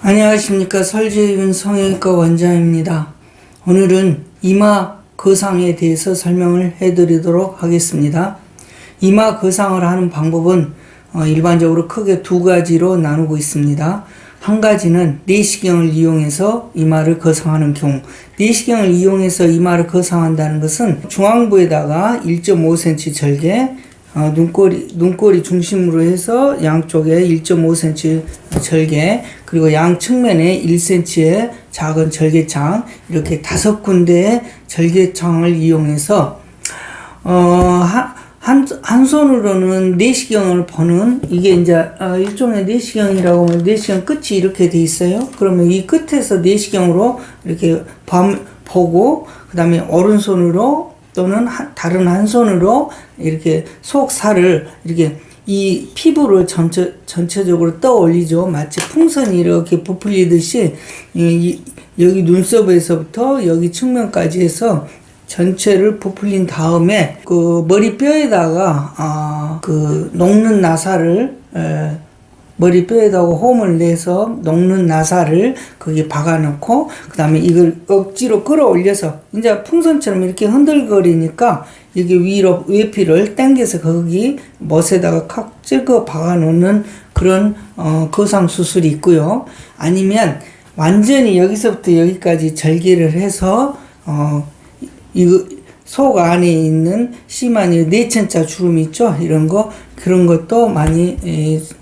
안녕하십니까. 설재윤 성형외과 원장입니다. 오늘은 이마 거상에 대해서 설명을 해드리도록 하겠습니다. 이마 거상을 하는 방법은 일반적으로 크게 두 가지로 나누고 있습니다. 한 가지는 내시경을 이용해서 이마를 거상하는 경우, 내시경을 이용해서 이마를 거상한다는 것은 중앙부에다가 1.5cm 절개, 눈꼬리 중심으로 해서 양쪽에 1.5cm 절개, 그리고 양 측면에 1cm의 작은 절개창, 이렇게 5군데의 절개창을 이용해서 한 손으로는 내시경을 보는, 이게 이제 일종의 내시경이라고 하면 내시경 끝이 이렇게 돼 있어요. 그러면 이 끝에서 내시경으로 이렇게 보고, 그 다음에 오른손으로 또는 다른 한 손으로 이렇게 속살을 이렇게 이 피부를 전체적으로 떠 올리죠. 마치 풍선이 이렇게 부풀리듯이 여기 눈썹에서부터 여기 측면까지 해서 전체를 부풀린 다음에 그 머리뼈에다가 그 녹는 나사를 머리뼈에다가 홈을 내서 녹는 나사를 거기에 박아놓고, 그 다음에 이걸 억지로 끌어올려서 이제 풍선처럼 이렇게 흔들거리니까 여기 위로 외피를 당겨서 거기 못에다가 칵 찍어 박아놓는 그런 거상 수술이 있고요. 아니면 완전히 여기서부터 여기까지 절개를 해서 이거 속 안에 있는 심한 내천자 주름 있죠? 그런 것도 많이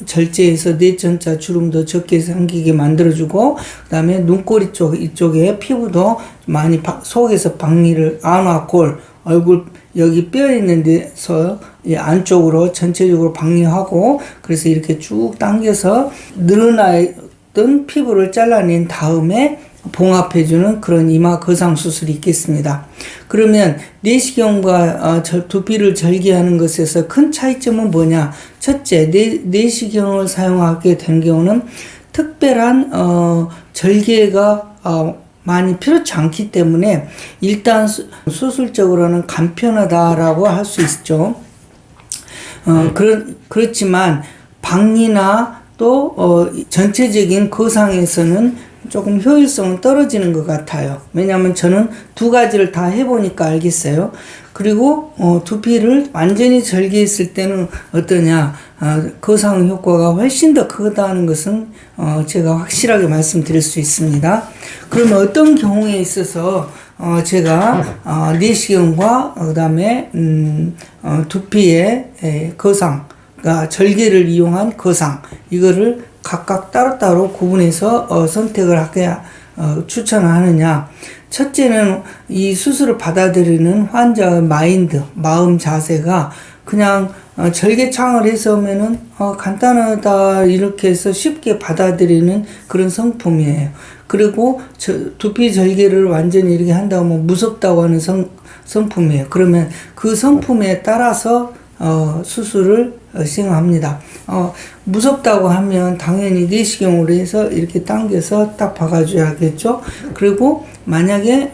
절제해서 내천자 주름도 적게 생기게 만들어주고, 그 다음에 눈꼬리 이쪽에 피부도 많이 속에서 박리를, 안와골, 얼굴, 여기 뼈 있는 데서 안쪽으로 전체적으로 박리하고, 그래서 이렇게 쭉 당겨서 늘어나던 피부를 잘라낸 다음에 봉합해주는 그런 이마 거상 수술이 있겠습니다. 그러면 내시경과 두피를 절개하는 것에서 큰 차이점은 뭐냐? 첫째, 내시경을 사용하게 된 경우는 특별한 절개가 많이 필요치 않기 때문에 일단 수술적으로는 간편하다라고 할 수 있죠. 그렇지만 박리나 또 전체적인 거상에서는 조금 효율성은 떨어지는 것 같아요. 왜냐하면 저는 두 가지를 다 해보니까 알겠어요. 그리고 두피를 완전히 절개했을 때는 어떠냐, 거상 효과가 훨씬 더 크다는 것은 제가 확실하게 말씀드릴 수 있습니다. 그러면 어떤 경우에 있어서 제가 내시경과 그 다음에 두피의 거상, 그러니까 절개를 이용한 거상, 이거를 각각 따로따로 구분해서 선택을 하게 추천하느냐. 첫째는 이 수술을 받아들이는 환자의 마음 자세가 그냥 절개창을 해서 오면은 간단하다 이렇게 해서 쉽게 받아들이는 그런 성품이에요. 그리고 두피 절개를 완전히 이렇게 한다고 무섭다고 하는 성품이에요. 그러면 그 성품에 따라서 수술을 시행합니다. 무섭다고 하면 당연히 내시경으로 해서 이렇게 당겨서 딱 박아줘야겠죠. 그리고 만약에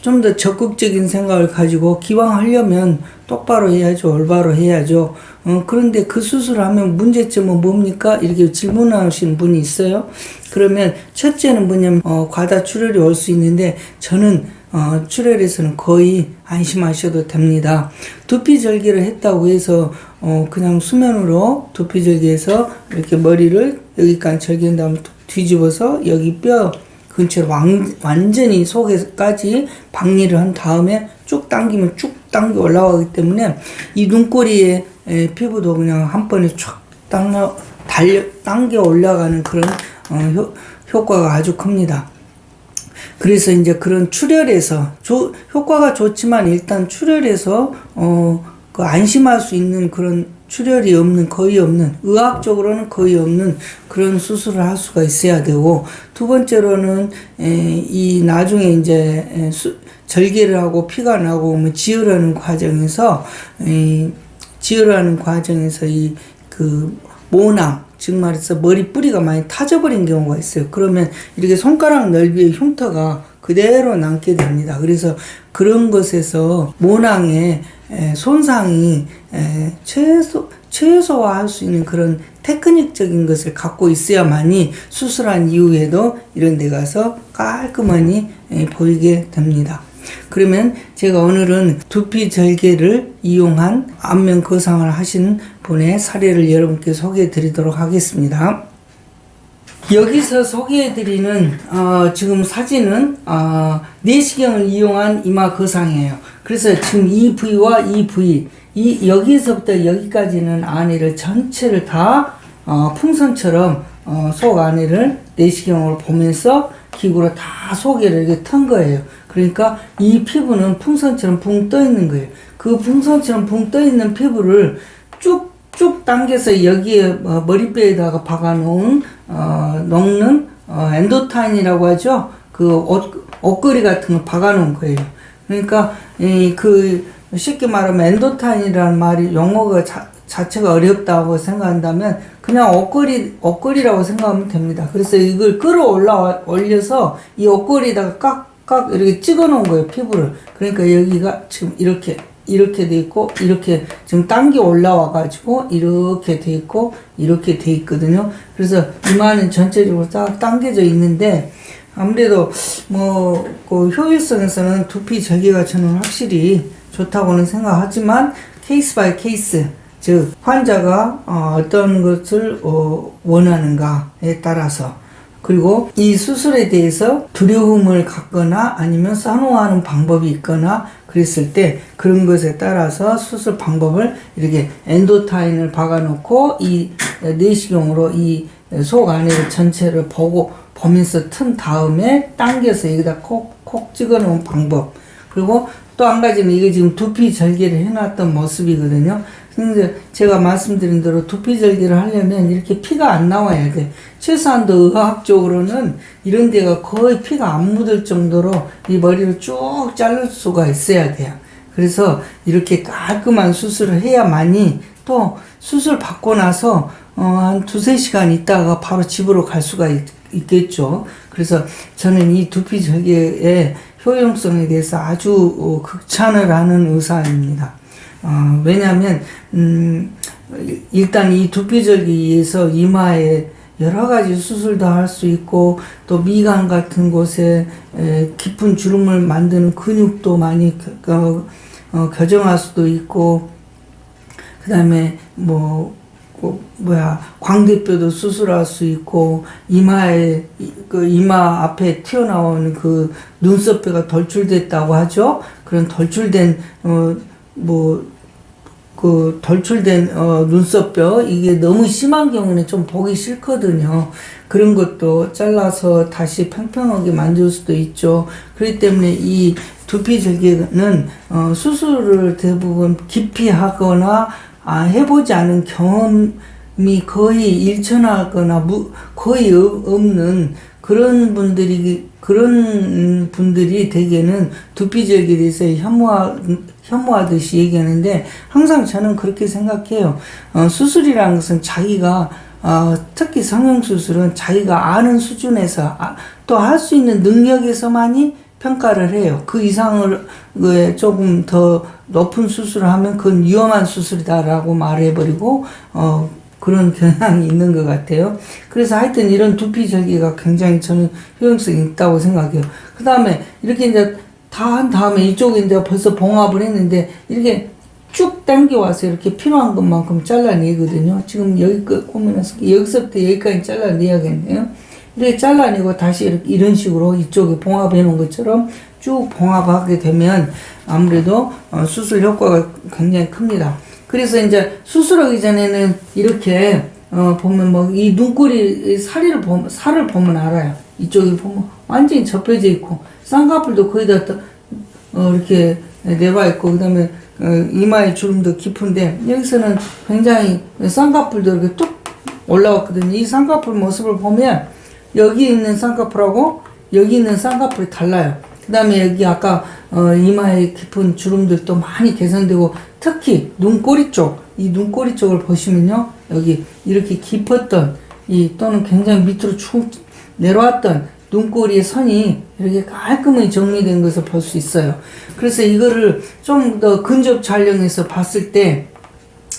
좀 더 적극적인 생각을 가지고 기왕 하려면 똑바로 해야죠. 올바로 해야죠. 그런데 그 수술을 하면 문제점은 뭡니까? 이렇게 질문하시는 분이 있어요. 그러면 첫째는 뭐냐면 과다 출혈이 올 수 있는데, 저는 출혈에서는 거의 안심하셔도 됩니다. 두피 절개를 했다고 해서 그냥 수면으로 두피 절개해서 이렇게 머리를 여기까지 절개한 다음에 뒤집어서 여기 뼈 근처로 완전히 속에까지 박리를 한 다음에 쭉 당기면 쭉 당겨 올라가기 때문에 이 눈꼬리의 피부도 그냥 한 번에 쫙 당겨 올라가는 그런 효과가 아주 큽니다. 그래서 이제 그런 출혈에서 효과가 좋지만 일단 출혈에서 그 안심할 수 있는 그런 출혈이 거의 없는, 의학적으로는 거의 없는 그런 수술을 할 수가 있어야 되고, 두 번째로는 이 나중에 이제 절개를 하고 피가 나고 뭐 지혈하는 과정에서 이 그 모낭, 즉 말해서 머리 뿌리가 많이 타져버린 경우가 있어요. 그러면 이렇게 손가락 넓이의 흉터가 그대로 남게 됩니다. 그래서 그런 것에서 모낭의 손상이 최소화할 수 있는 그런 테크닉적인 것을 갖고 있어야만이 수술한 이후에도 이런 데 가서 깔끔하니 보이게 됩니다. 그러면 제가 오늘은 두피 절개를 이용한 안면 거상을 하신 분의 사례를 여러분께 소개해 드리도록 하겠습니다. 여기서 소개해드리는 지금 사진은 내시경을 이용한 이마 거상이에요. 그래서 지금 이 부위와 이 부위, 여기서부터 여기까지는 안에를 전체를 다 풍선처럼 속 안에를 내시경으로 보면서 기구로 다 속에를 이렇게 턴 거예요. 그러니까 이 피부는 풍선처럼 붕 떠 있는 거예요. 그 풍선처럼 붕 떠 있는 피부를 쭉 당겨서 여기에 머리뼈에다가 박아놓은 녹는 엔도타인이라고 하죠. 그 옷걸이 같은 거 박아놓은 거예요. 그러니까 쉽게 말하면 엔도타인이라는 말이 용어가 자체가 어렵다고 생각한다면 그냥 옷걸이라고 생각하면 됩니다. 그래서 이걸 올려서 이 옷걸이에다가 깍 이렇게 찍어 놓은 거예요, 피부를. 그러니까 여기가 지금 이렇게 돼 있고, 이렇게 지금 당겨 올라와 가지고 이렇게 돼 있고, 이렇게 돼 있거든요. 그래서 이마는 전체적으로 딱 당겨져 있는데, 아무래도 그 효율성에서는 두피 절개가 저는 확실히 좋다고는 생각하지만 케이스 바이 케이스, 즉 환자가 어떤 것을 원하는가에 따라서, 그리고 이 수술에 대해서 두려움을 갖거나 아니면 선호하는 방법이 있거나 그랬을 때 그런 것에 따라서 수술 방법을 이렇게 엔도타인을 박아놓고 이 내시경으로 이 속 안에 전체를 보면서 튼 다음에 당겨서 여기다 콕 찍어 놓은 방법. 그리고 또 한 가지는 이게 지금 두피 절개를 해놨던 모습이거든요. 근데 제가 말씀드린 대로 두피 절개를 하려면 이렇게 피가 안 나와야 돼. 최소한도 의학적으로는 이런 데가 거의 피가 안 묻을 정도로 이 머리를 쭉 자를 수가 있어야 돼요. 그래서 이렇게 깔끔한 수술을 해야만이 또 수술 받고 나서 한 2-3시간 있다가 바로 집으로 갈 수가 있겠죠. 그래서 저는 이 두피 절개의 효용성에 대해서 아주 극찬을 하는 의사입니다. 왜냐하면 일단 이 두피 절개에서 이마에 여러 가지 수술도 할 수 있고 또 미간 같은 곳에 깊은 주름을 만드는 근육도 많이 교정할 수도 있고, 그 다음에 광대뼈도 수술할 수 있고, 이마 앞에 튀어나오는 그 눈썹뼈가 돌출됐다고 하죠. 그런 돌출된 눈썹뼈, 이게 너무 심한 경우는 좀 보기 싫거든요. 그런 것도 잘라서 다시 평평하게 만들 수도 있죠. 그렇기 때문에 이 두피 절개는 수술을 대부분 깊이 하거나 해보지 않은 경험이 거의 일천하거나 거의 없는 그런 분들이 대개는 두피 절개에 대해서 혐오하듯이 얘기하는데, 항상 저는 그렇게 생각해요. 수술이라는 것은 자기가 특히 성형수술은 자기가 아는 수준에서 또 할 수 있는 능력에서만이 평가를 해요. 그 이상을 조금 더 높은 수술을 하면 그건 위험한 수술이다라고 말해버리고 그런 경향이 있는 것 같아요. 그래서 하여튼 이런 두피 절개가 굉장히 저는 효용성이 있다고 생각해요. 그 다음에 이렇게 이제 다 한 다음에 이쪽에 이제 벌써 봉합을 했는데 이렇게 쭉 당겨와서 이렇게 필요한 것만큼 잘라내거든요. 지금 여기 보면 여기서부터 여기까지 잘라내야겠네요. 이렇게 잘라내고 다시 이런 식으로 이쪽에 봉합해 놓은 것처럼 쭉 봉합하게 되면 아무래도 수술 효과가 굉장히 큽니다. 그래서 이제 수술하기 전에는 이렇게 보면 이 눈꼬리 살을 보면 알아요. 이쪽에 보면 완전히 접혀져 있고 쌍꺼풀도 거의 다 이렇게 내려와 있고, 그 다음에 이마의 주름도 깊은데 여기서는 굉장히 쌍꺼풀도 이렇게 뚝 올라왔거든요. 이 쌍꺼풀 모습을 보면 여기 있는 쌍꺼풀하고 여기 있는 쌍꺼풀이 달라요. 그 다음에 여기 아까 이마의 깊은 주름들도 많이 개선되고, 특히 눈꼬리 쪽, 이 눈꼬리 쪽을 보시면요, 여기 이렇게 깊었던 또는 굉장히 밑으로 쭉 내려왔던 눈꼬리의 선이 이렇게 깔끔하게 정리된 것을 볼 수 있어요. 그래서 이거를 좀 더 근접 촬영해서 봤을 때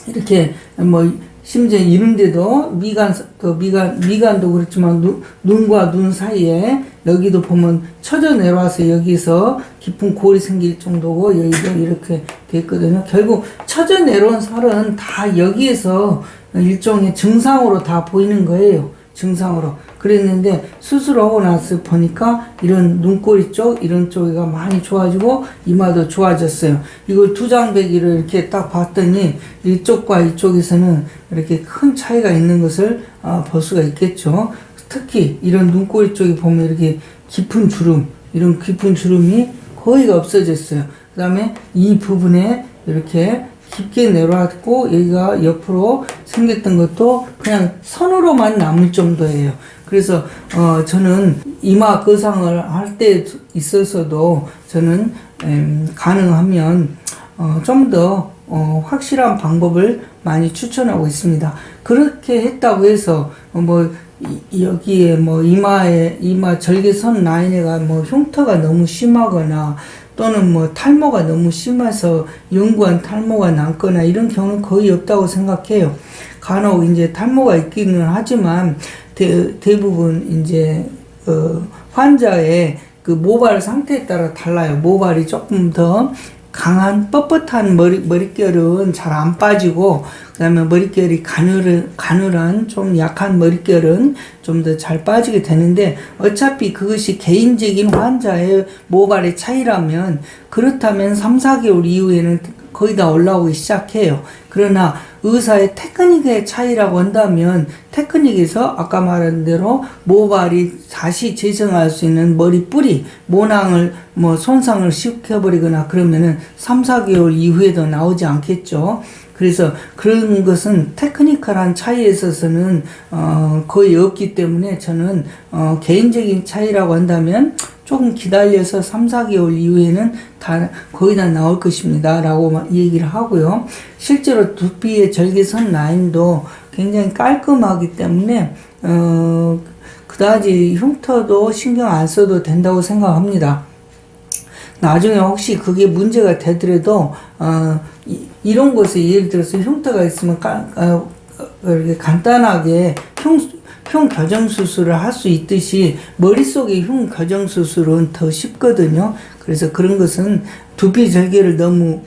이렇게 뭐 심지어 이런데도 미간도 그렇지만 눈과 눈 사이에 여기도 보면 처져 내려와서 여기서 깊은 골이 생길 정도고 여기도 이렇게 됐거든요. 결국 처져 내려온 살은 다 여기에서 일종의 증상으로 다 보이는 거예요. 증상으로. 그랬는데 수술하고 나서 보니까 이런 눈꼬리 쪽 이런 쪽이가 많이 좋아지고 이마도 좋아졌어요. 이걸 두장배기를 이렇게 딱 봤더니 이쪽과 이쪽에서는 이렇게 큰 차이가 있는 것을 볼 수가 있겠죠. 특히 이런 눈꼬리 쪽에 보면 이렇게 깊은 주름, 이런 깊은 주름이 거의 없어졌어요. 그 다음에 이 부분에 이렇게 깊게 내려왔고 여기가 옆으로 생겼던 것도 그냥 선으로만 남을 정도예요. 그래서 저는 이마 거상을 할 때 있어서도 저는 가능하면 좀 더 확실한 방법을 많이 추천하고 있습니다. 그렇게 했다고 해서 여기에 이마 절개선 라인에가 흉터가 너무 심하거나 또는 탈모가 너무 심해서 영구한 탈모가 남거나 이런 경우는 거의 없다고 생각해요. 간혹 이제 탈모가 있기는 하지만 대부분 이제 환자의 그 모발 상태에 따라 달라요. 모발이 조금 더 강한 뻣뻣한 머릿결은 잘 안 빠지고, 그 다음에 머릿결이 가늘한 좀 약한 머릿결은 좀 더 잘 빠지게 되는데, 어차피 그것이 개인적인 환자의 모발의 차이라면, 그렇다면 3, 4개월 이후에는 거의 다 올라오기 시작해요. 그러나 의사의 테크닉의 차이라고 한다면, 테크닉에서 아까 말한 대로 모발이 다시 재생할 수 있는 머리 뿌리, 모낭을 손상을 시켜버리거나 그러면은 3, 4개월 이후에도 나오지 않겠죠. 그래서 그런 것은 테크니컬한 차이에 있어서는 거의 없기 때문에 저는 개인적인 차이라고 한다면 조금 기다려서 3, 4개월 이후에는 거의 다 나올 것입니다 라고 얘기를 하고요. 실제로 두피의 절개선 라인도 굉장히 깔끔하기 때문에 그다지 흉터도 신경 안 써도 된다고 생각합니다. 나중에 혹시 그게 문제가 되더라도 이런 곳에 예를 들어서 흉터가 있으면 이렇게 간단하게 흉 교정 수술을 할 수 있듯이 머릿속에 흉 교정 수술은 더 쉽거든요. 그래서 그런 것은 두피 절개를 너무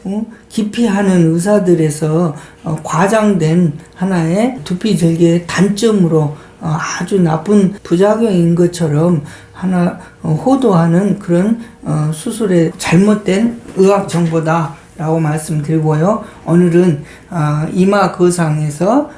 깊이 하는 의사들에서 과장된 하나의 두피 절개의 단점으로 아주 나쁜 부작용인 것처럼 호도하는 그런 수술의 잘못된 의학 정보다 라고 말씀드리고요. 오늘은 이마 거상에서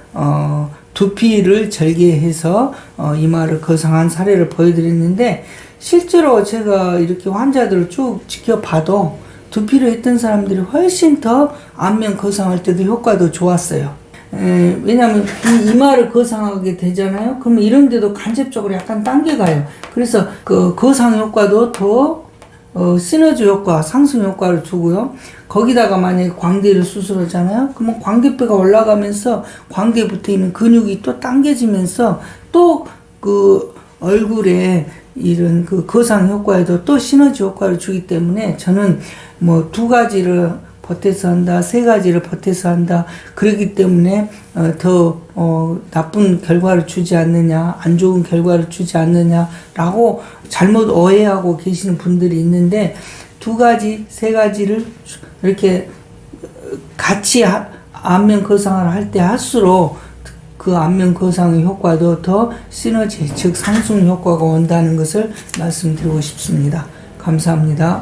두피를 절개해서 이마를 거상한 사례를 보여드렸는데, 실제로 제가 이렇게 환자들을 쭉 지켜봐도 두피를 했던 사람들이 훨씬 더 안면 거상할 때도 효과도 좋았어요. 왜냐하면 이 이마를 거상하게 되잖아요. 그러면 이런 데도 간접적으로 약간 당겨가요. 그래서 그 거상 효과도 더 시너지 효과, 상승 효과를 주고요. 거기다가 만약에 광대를 수술하잖아요. 그러면 광대뼈가 올라가면서 광대에 붙어 있는 근육이 또 당겨지면서 또 그 얼굴에 이런 그 거상 효과에도 또 시너지 효과를 주기 때문에 저는 2가지를 보태서 한다, 3가지를 보태서 한다. 그렇기 때문에 더 나쁜 결과를 주지 않느냐, 안 좋은 결과를 주지 않느냐라고 잘못 오해하고 계시는 분들이 있는데, 2가지, 3가지를 이렇게 같이 안면 거상을 할 때 할수록 그 안면 거상의 효과도 더 시너지, 즉 상승 효과가 온다는 것을 말씀드리고 싶습니다. 감사합니다.